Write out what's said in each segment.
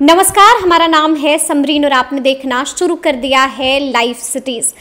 नमस्कार, हमारा नाम है समरीन और आपने देखना शुरू कर दिया है लाइव सिटीज।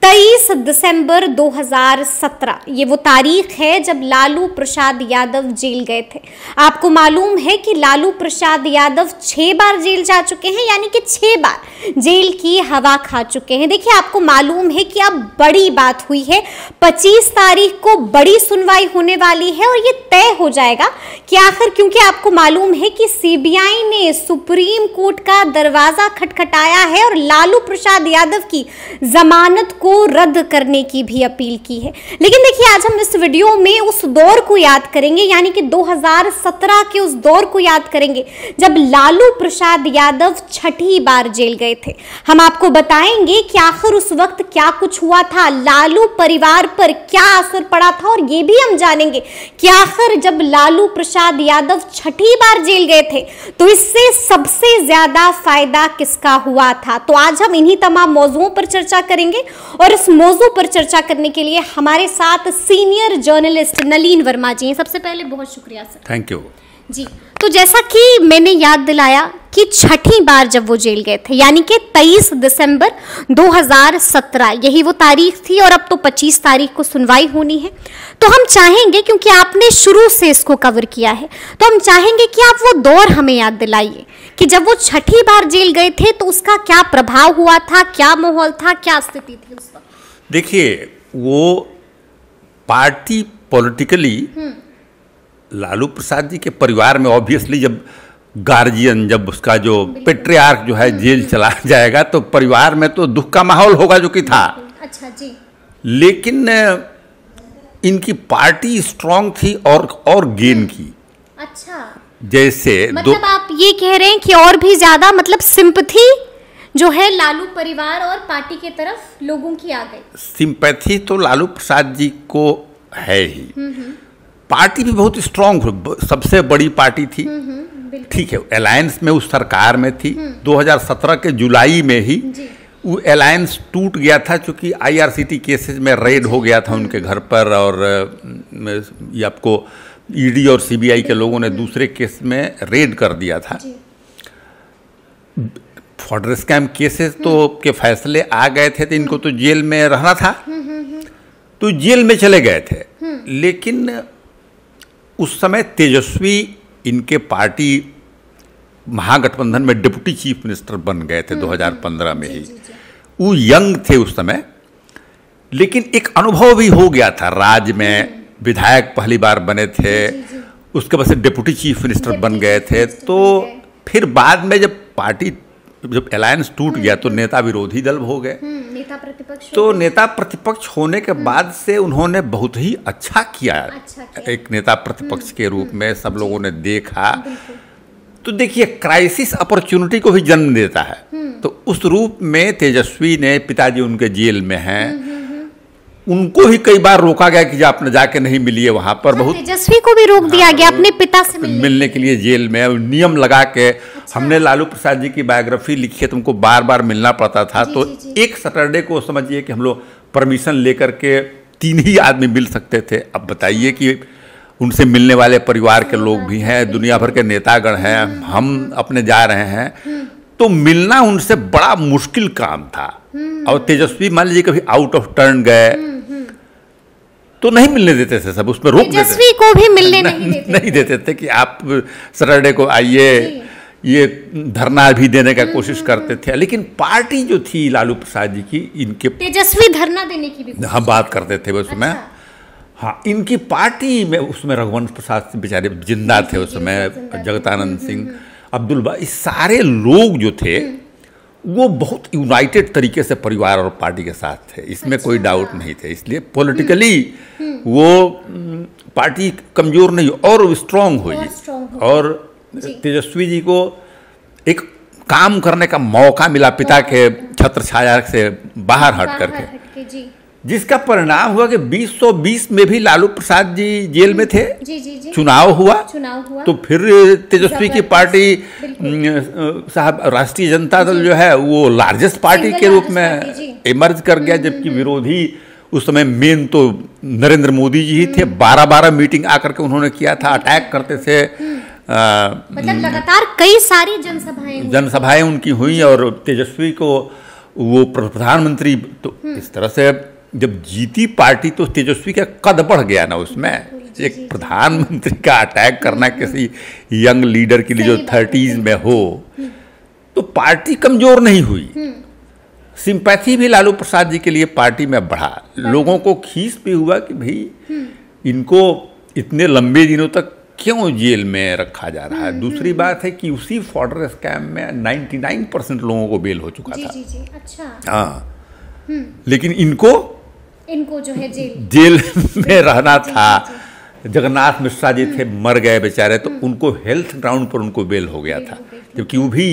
23 दिसंबर 2017 ये वो तारीख है जब लालू प्रसाद यादव जेल गए थे। आपको मालूम है कि लालू प्रसाद यादव 6 बार जेल जा चुके हैं, यानी कि 6 बार जेल की हवा खा चुके हैं। देखिए, आपको मालूम है कि अब बड़ी बात हुई है। 25 तारीख को बड़ी सुनवाई होने वाली है और ये तय हो जाएगा कि आखिर, क्योंकि आपको मालूम है कि सीबीआई ने सुप्रीम कोर्ट का दरवाजा खटखटाया है और लालू प्रसाद यादव की जमानत को रद्द करने की भी अपील की है। लेकिन देखिए, आज हम इस वीडियो में उस दौर को याद करेंगे, यानी कि 2017 के उस दौर को याद करेंगे जब लालू प्रसाद यादव 6ठी बार जेल गए थे। हम आपको बताएंगे कि आखिर उस वक्त क्या कुछ हुआ था, लालू परिवार पर क्या असर पड़ा था, और ये भी हम जानेंगे कि आखिर जब लालू प्रसाद यादव 6ठी बार जेल गए थे तो इससे सबसे ज्यादा फायदा किसका हुआ था। तो आज हम इन्हीं तमाम मौजुओं पर चर्चा करेंगे और इस मौजू पर चर्चा करने के लिए हमारे साथ सीनियर जर्नलिस्ट नलीन वर्मा जी हैं। सबसे पहले बहुत शुक्रिया सर। थैंक यू जी। तो जैसा कि मैंने याद दिलाया कि 6ठी बार जब वो जेल गए थे, यानी कि 23 दिसंबर 2017 यही वो तारीख थी और अब तो 25 तारीख को सुनवाई होनी है। तो हम चाहेंगे, क्योंकि आपने शुरू से इसको कवर किया है, तो हम चाहेंगे कि आप वो दौर हमें याद दिलाइए कि जब वो 6ठी बार जेल गए थे तो उसका क्या प्रभाव हुआ था, क्या माहौल था, क्या स्थिति थी उस वक्त। देखिए, वो पार्टी पॉलिटिकली लालू प्रसाद जी के परिवार में ऑब्वियसली जब गार्जियन, जब उसका जो पेट्रियार्क जो है जेल चला जाएगा तो परिवार में तो दुख का माहौल होगा, जो कि था। अच्छा जी। लेकिन इनकी पार्टी स्ट्रांग थी और गेन की। अच्छा, जैसे मतलब आप ये कह रहे हैं कि और भी ज्यादा मतलब सिंपैथी जो है लालू परिवार और पार्टी के तरफ लोगों की आ गई। सिंपैथी तो लालू प्रसाद जी को है ही। पार्टी भी बहुत स्ट्रांग, सबसे बड़ी पार्टी थी। ठीक है, अलायंस में उस सरकार में थी। 2017 के जुलाई में ही वो अलायंस टूट गया था, क्योंकि आईआरसीटी केसेस में रेड हो गया था उनके घर पर, और ये आपको ईडी और सीबीआई के लोगों ने दूसरे केस में रेड कर दिया था। फॉर्डर स्कैम केसेस तो के फैसले आ गए थे, तो इनको तो जेल में रहना था, तो जेल में चले गए थे। लेकिन उस समय तेजस्वी इनके पार्टी महागठबंधन में डिप्टी चीफ मिनिस्टर बन गए थे 2015 में ही। वो यंग थे उस समय, लेकिन एक अनुभव भी हो गया था। राज्य में विधायक पहली बार बने थे, उसके बाद से डिप्टी चीफ मिनिस्टर बन गए थे। तो फिर बाद में जब अलायंस टूट गया तो नेता विरोधी दल हो गए, नेता प्रतिपक्ष। तो नेता प्रतिपक्ष होने के बाद से उन्होंने बहुत ही अच्छा किया। एक नेता प्रतिपक्ष के रूप में सब लोगों ने देखा। तो देखिए, क्राइसिस अपॉर्चुनिटी को भी जन्म देता है। तो उस रूप में तेजस्वी ने, पिताजी उनके जेल में हैं, उनको ही कई बार रोका गया कि आपने जाके नहीं मिलिए वहां पर। बहुत तेजस्वी को भी रोक दिया गया अपने पिता से मिलने के लिए जेल में, नियम लगा के। हमने लालू प्रसाद जी की बायोग्राफी लिखी है, तुमको बार बार मिलना पड़ता था। तो एक सैटरडे को समझिए कि हम लोग परमिशन लेकर के 3 ही आदमी मिल सकते थे। अब बताइए कि उनसे मिलने वाले परिवार के लोग भी हैं, दुनिया भर के नेतागण हैं, हम अपने जा रहे हैं, तो मिलना उनसे बड़ा मुश्किल काम था। और तेजस्वी मान लीजिए कभी आउट ऑफ टर्न गए तो नहीं मिलने देते थे, सब उसमें रोक देते थे। तेजस्वी को भी मिलने नहीं देते थे कि आप सैटरडे को आइए, ये धरना भी देने का कोशिश करते थे। लेकिन पार्टी जो थी लालू प्रसाद जी की, इनके तेजस्वी धरना देने की भी हम बात करते थे उसमें। हाँ, इनकी पार्टी में उसमें रघुवंश प्रसाद बेचारे जिंदा थे उस समय, जगतानंद सिंह, अब्दुल बा, इस सारे लोग जो थे वो बहुत यूनाइटेड तरीके से परिवार और पार्टी के साथ थे, इसमें कोई डाउट नहीं थे। इसलिए पॉलिटिकली वो पार्टी कमजोर नहीं और स्ट्रांग हुई। और तेजस्वी जी को एक काम करने का मौका मिला पिता के छत्र छाया से बाहर हट करके, जिसका परिणाम हुआ कि 2020 में भी लालू प्रसाद जी जेल में थे। चुनाव हुआ तो फिर तेजस्वी की पार्टी साहब, राष्ट्रीय जनता दल जो है वो लार्जेस्ट पार्टी के रूप में इमर्ज कर गया, जबकि विरोधी उस समय मेन तो नरेंद्र मोदी जी ही थे। 12-12 मीटिंग आकर के उन्होंने किया था, अटैक करते थे मतलब लगातार कई सारी जनसभाएं उनकी हुई और तेजस्वी को वो प्रधानमंत्री, तो इस तरह से जब जीती पार्टी तो तेजस्वी का कद बढ़ गया ना उसमें। एक प्रधानमंत्री का अटैक करना किसी यंग लीडर के लिए जो 30s में हो, तो पार्टी कमजोर नहीं हुई। सिंपैथी भी लालू प्रसाद जी के लिए पार्टी में बढ़ा, लोगों को खींच भी हुआ कि भाई इनको इतने लंबे दिनों तक क्यों जेल में रखा जा रहा है। दूसरी बात है कि उसी फॉर्डर स्कैम में 99% लोगों को बेल हो चुका था। अच्छा। हाँ, लेकिन इनको जो है जेल में रहना था। जगन्नाथ मिश्रा जी थे, मर गए बेचारे, तो उनको हेल्थ ग्राउंड पर उनको बेल हो गया था, क्योंकि वो भी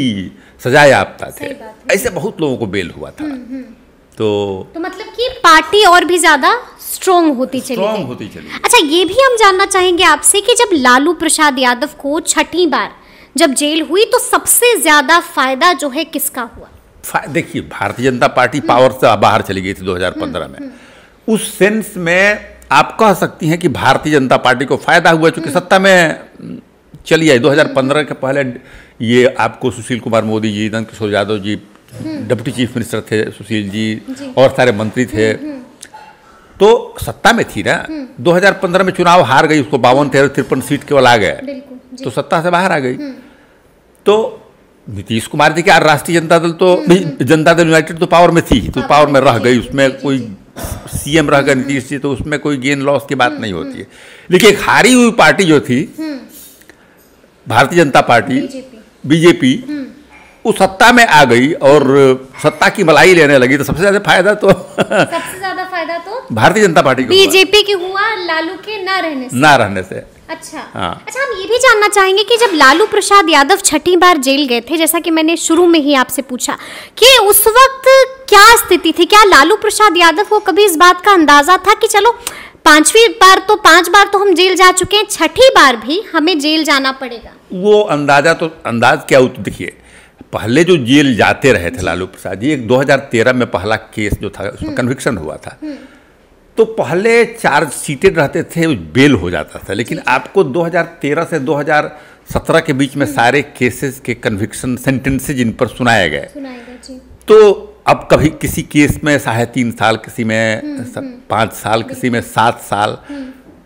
सजा याफ्ता थे। ऐसे बहुत लोगों को बेल हुआ था। तो मतलब कि पार्टी और भी ज्यादा स्ट्रॉन्ग होती चली। अच्छा, ये भी हम जानना चाहेंगे आपसे कि जब लालू प्रसाद यादव को छठी बार जब जेल हुई तो सबसे ज्यादा फायदा जो है किसका हुआ? देखिए, भारतीय जनता पार्टी पावर से बाहर चली गई थी 2015 में। उस सेंस में आप कह सकती हैं कि भारतीय जनता पार्टी को फायदा हुआ, क्योंकि सत्ता में चली आई। 2015 के पहले ये आपको Sushil Kumar Modi ji, Nand Kishore Yadav ji deputy chief minister थे, सुशील जी और सारे मंत्री थे, तो सत्ता में थी ना। 2015 में चुनाव हार गई, उसको 52-53 सीट केवल आ गए, तो सत्ता से बाहर आ गई। तो नीतीश कुमार जी के राष्ट्रीय जनता दल तो जनता दल यूनाइटेड तो पावर में थी, तो पावर में रह गई, उसमें कोई सीएम रह गए नीतीश जी, तो उसमें कोई गेन लॉस की बात नहीं होती है। लेकिन एक हारी हुई पार्टी जो थी भारतीय जनता पार्टी, बीजेपी, वो सत्ता में आ गई और सत्ता की मलाई लेने लगी, तो सबसे ज्यादा फायदा तो भारतीय जनता पार्टी को, बीजेपी की हुआ, लालू के ना रहने से। अच्छा। अच्छा, हम ये भी जानना चाहेंगे कि जब लालू प्रसाद यादव छठी बार जेल गए थे, जैसा कि मैंने शुरू में ही आपसे पूछा कि उस वक्त क्या स्थिति थी, क्या लालू प्रसाद यादव को कभी इस बात का अंदाजा था कि चलो 5 बार तो हम जेल जा चुके हैं, छठी बार भी हमें जेल जाना पड़ेगा? वो अंदाज क्या हो, तो देखिए, पहले जो जेल जाते रहे थे लालू प्रसाद जी, एक 2013 में पहला केस जो था उसमें कन्विक्शन हुआ था, तो पहले चार्ज शीटेड रहते थे, बेल हो जाता था। लेकिन आपको 2013 से 2017 के बीच में सारे केसेस के कन्विक्शन सेंटेंसेज इन पर सुनाए गए। तो अब कभी किसी केस में 3.5 साल, किसी में 5 साल, किसी में 7 साल,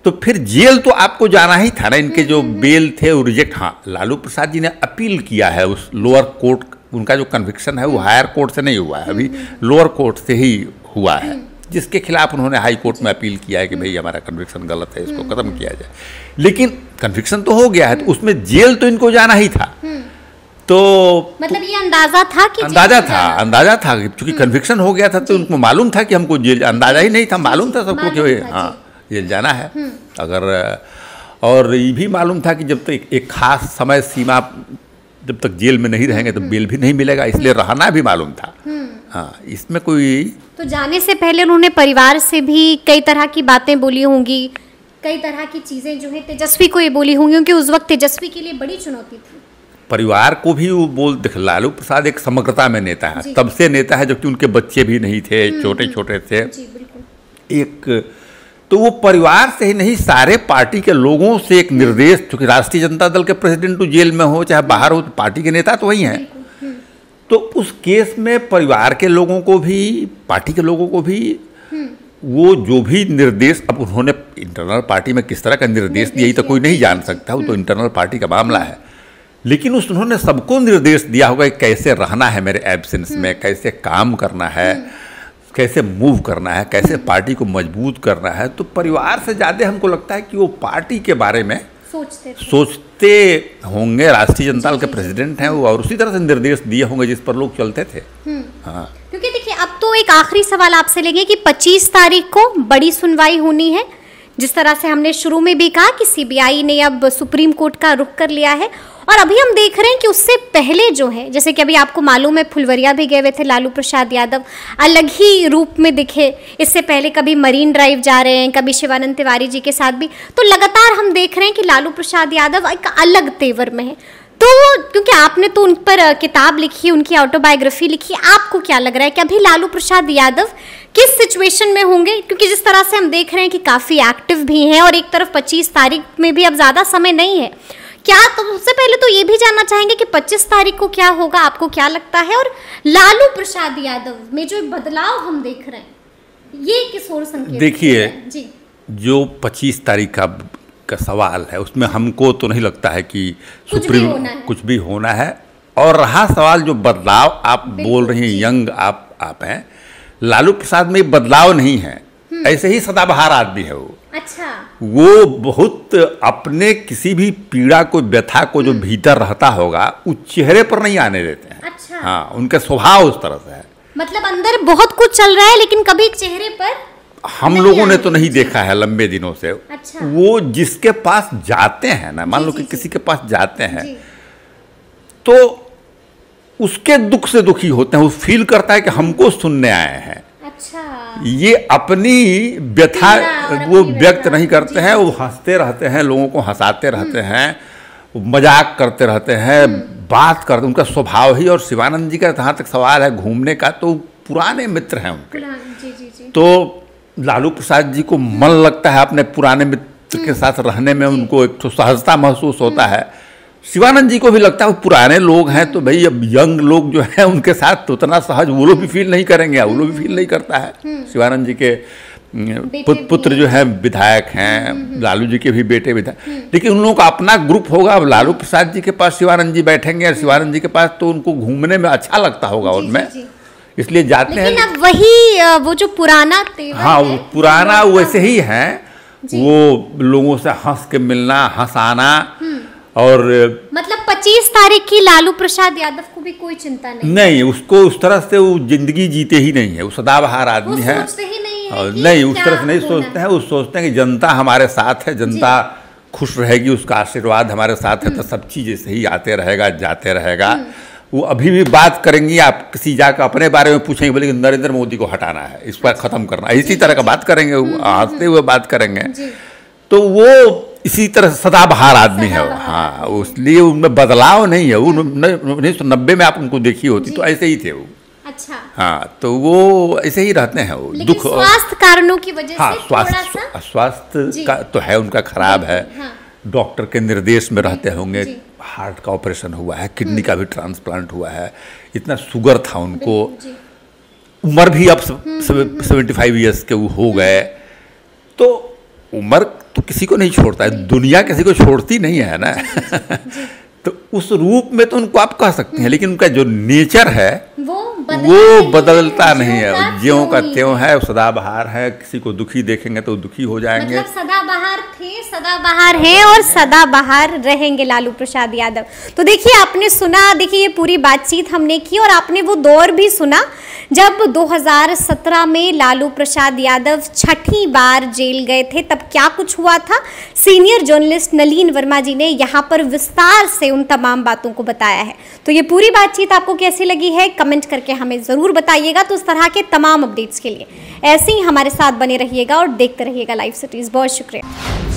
तो फिर जेल तो आपको जाना ही था ना। इनके जो बेल थे वो रिजेक्ट। हाँ, लालू प्रसाद जी ने अपील किया है उस लोअर कोर्ट, उनका जो कन्विक्शन है वो हायर कोर्ट से नहीं हुआ है, अभी लोअर कोर्ट से ही हुआ है, जिसके खिलाफ उन्होंने हाई कोर्ट में अपील किया है कि भाई हमारा कन्विक्शन गलत है, इसको खत्म किया जाए। लेकिन कन्विक्शन तो हो गया है, तो उसमें जेल तो इनको जाना ही था। तो मतलब ये अंदाजा था क्योंकि कन्विक्शन हो गया था, तो उनको मालूम था कि हमको जेल, अंदाजा ही नहीं था, मालूम था सबको कि हाँ जेल जाना है। अगर और ये भी मालूम था कि जब तक एक खास समय सीमा, जब तक जेल में नहीं रहेंगे तो बेल भी नहीं मिलेगा, इसलिए रहना भी मालूम था। हाँ, इसमें कोई, तो जाने से पहले उन्होंने परिवार से भी कई तरह की बातें बोली होंगी, कई तरह की चीजें जो है तेजस्वी को ये बोली होंगी, क्योंकि उस वक्त तेजस्वी के लिए बड़ी चुनौती थी। परिवार को भी वो देख, लालू प्रसाद एक समग्रता में नेता है, तब से नेता है जबकि उनके बच्चे भी नहीं थे, छोटे छोटे थे। एक तो वो परिवार से ही नहीं, सारे पार्टी के लोगों से एक निर्देश, क्योंकि राष्ट्रीय जनता दल के प्रेसिडेंट तो जेल में हो चाहे बाहर हो, तो पार्टी के नेता तो वही हैं। तो उस केस में परिवार के लोगों को भी, पार्टी के लोगों को भी वो जो भी निर्देश, अब उन्होंने इंटरनल पार्टी में किस तरह का निर्देश दिया, ये तो कोई नहीं जान सकता, वो तो इंटरनल पार्टी का मामला है। लेकिन उन्होंने सबको निर्देश दिया होगा कि कैसे रहना है मेरे एब्सेंस में, कैसे काम करना है, कैसे मूव करना है, कैसे पार्टी को मजबूत करना है। तो परिवार से ज़्यादा हमको लगता है कि वो पार्टी के बारे में सोचते होंगे। राष्ट्रीय जनता दल के प्रेसिडेंट हैं वो, और उसी तरह से निर्देश दिए होंगे जिस पर लोग चलते थे। हाँ, क्योंकि देखिए, अब तो एक आखिरी सवाल आपसे लेंगे कि 25 तारीख को बड़ी सुनवाई होनी है, जिस तरह से हमने शुरू में भी कहा कि सीबीआई ने अब सुप्रीम कोर्ट का रुख कर लिया है, और अभी हम देख रहे हैं कि उससे पहले जो है, जैसे कि अभी आपको मालूम है फुलवरिया भी गए हुए थे लालू प्रसाद यादव, अलग ही रूप में दिखे। इससे पहले कभी मरीन ड्राइव जा रहे हैं, कभी शिवानंद तिवारी जी के साथ भी, तो लगातार हम देख रहे हैं कि लालू प्रसाद यादव एक अलग तेवर में है। तो क्योंकि आपने तो उन पर किताब लिखी, उनकी ऑटोबायोग्राफी लिखी, आपको क्या लग रहा है कि अभी लालू प्रसाद यादव किस सिचुएशन में होंगे? क्योंकि जिस तरह से हम देख रहे हैं कि काफ़ी एक्टिव भी हैं, और एक तरफ 25 तारीख में भी अब ज़्यादा समय नहीं है, क्या, तो सबसे पहले तो ये भी जानना चाहेंगे कि 25 तारीख को क्या होगा, आपको क्या लगता है? और लालू प्रसाद यादव में जो बदलाव हम देख रहे हैं, ये किस ओर संकेत? देखिए जी, जो 25 तारीख का सवाल है, उसमें हमको तो नहीं लगता है कि सुप्रीम कुछ भी होना है। और रहा सवाल जो बदलाव आप बोल रही हैं, यंग आप हैं, लालू प्रसाद में बदलाव नहीं है, ऐसे ही सदाबहार आदमी है वो। अच्छा, वो बहुत अपने किसी भी पीड़ा को, व्यथा को जो भीतर रहता होगा, उस चेहरे पर नहीं आने देते हैं। अच्छा, हाँ, उनका स्वभाव उस तरह से है। मतलब अंदर बहुत कुछ चल रहा है लेकिन कभी चेहरे पर हम लोगों ने तो नहीं देखा है लंबे दिनों से। अच्छा, वो जिसके पास जाते हैं ना, मान लो कि किसी के पास जाते हैं तो उसके दुख से दुखी होते हैं, वो फील करता है कि हमको सुनने आए हैं। अच्छा, ये अपनी व्यथा वो व्यक्त नहीं करते हैं, वो हंसते रहते हैं, लोगों को हंसाते रहते हैं, मजाक करते रहते हैं, बात करते, उनका स्वभाव ही। और शिवानंद जी का जहाँ तक सवाल है घूमने का, तो पुराने मित्र हैं उनके। जी। तो लालू प्रसाद जी को मन लगता है अपने पुराने मित्र के साथ रहने में, उनको एक तो सहजता महसूस होता है। शिवानंद जी को भी लगता है वो पुराने लोग हैं, तो भाई अब यंग लोग जो हैं उनके साथ तो उतना सहज वो लोग भी फील नहीं करेंगे, वो लोग भी फील नहीं करता है। शिवानंद जी के पुत्र जो है विधायक हैं, लालू जी के भी बेटे विधायक, लेकिन उन लोगों का अपना ग्रुप होगा। अब लालू प्रसाद जी के पास शिवानंद जी बैठेंगे और शिवानंद जी के पास, तो उनको घूमने में अच्छा लगता होगा उनमें, इसलिए जाते हैं। लेकिन अब वही वो जो पुराना तेवर, हाँ, वो पुराना वैसे ही है, वो लोगों से हंस के मिलना, हंसाना। और मतलब 25 तारीख की लालू प्रसाद यादव को भी कोई चिंता नहीं, उसको उस तरह से वो जिंदगी जीते ही नहीं है, वो सदाबहार आदमी है। नहीं, उस तरह से नहीं सोचते हैं। वो सोचते हैं कि जनता हमारे साथ है, जनता खुश रहेगी, उसका आशीर्वाद हमारे साथ है, तो सब चीज़ ऐसे ही आते रहेगा, जाते रहेगा। वो अभी भी बात करेंगी, आप किसी जाकर अपने बारे में पूछेंगे, बोले नरेंद्र मोदी को हटाना है, इस पर खत्म करना है, इसी तरह का बात करेंगे, हंसते हुए बात करेंगे। तो वो इसी तरह सदाबहार आदमी है। हाँ, इसलिए उनमें बदलाव नहीं है। वो 1990 में आप उनको देखी होती तो ऐसे ही थे वो। अच्छा, हाँ, तो वो ऐसे ही रहते हैं। वो दुख, स्वास्थ्य कारणों की वजह से, हाँ, स्वास्थ्य का तो है उनका खराब है। डॉक्टर के निर्देश में रहते होंगे, हार्ट का ऑपरेशन हुआ है, किडनी का भी ट्रांसप्लांट हुआ है, इतना शुगर था उनको, उम्र भी अब 75 ईयर्स के वो हो गए। तो उम्र तो किसी को नहीं छोड़ता है, दुनिया किसी को छोड़ती नहीं है ना। तो उस रूप में तो उनको आप कह सकते हैं, लेकिन उनका जो नेचर है वो बदलता नहीं है, ज्यों का त्यों है, सदाबहार है। किसी को दुखी देखेंगे तो दुखी हो जाएंगे। मतलब सदाबहार थे, सदाबहार हैं और सदाबहार रहेंगे लालू प्रसाद यादव। तो देखिए, आपने सुना, देखिए ये पूरी बातचीत हमने की और आपने वो दौर भी सुना जब 2017 में लालू प्रसाद यादव छठी बार जेल गए थे, तब क्या कुछ हुआ था। सीनियर जर्नलिस्ट नलीन वर्मा जी ने यहाँ पर विस्तार से उन तमाम बातों को बताया है। तो ये पूरी बातचीत आपको कैसी लगी है, कमेंट करके हमें ज़रूर बताइएगा। तो इस तरह के तमाम अपडेट्स के लिए ऐसे ही हमारे साथ बने रहिएगा और देखते रहिएगा लाइव सिटीज़। बहुत शुक्रिया।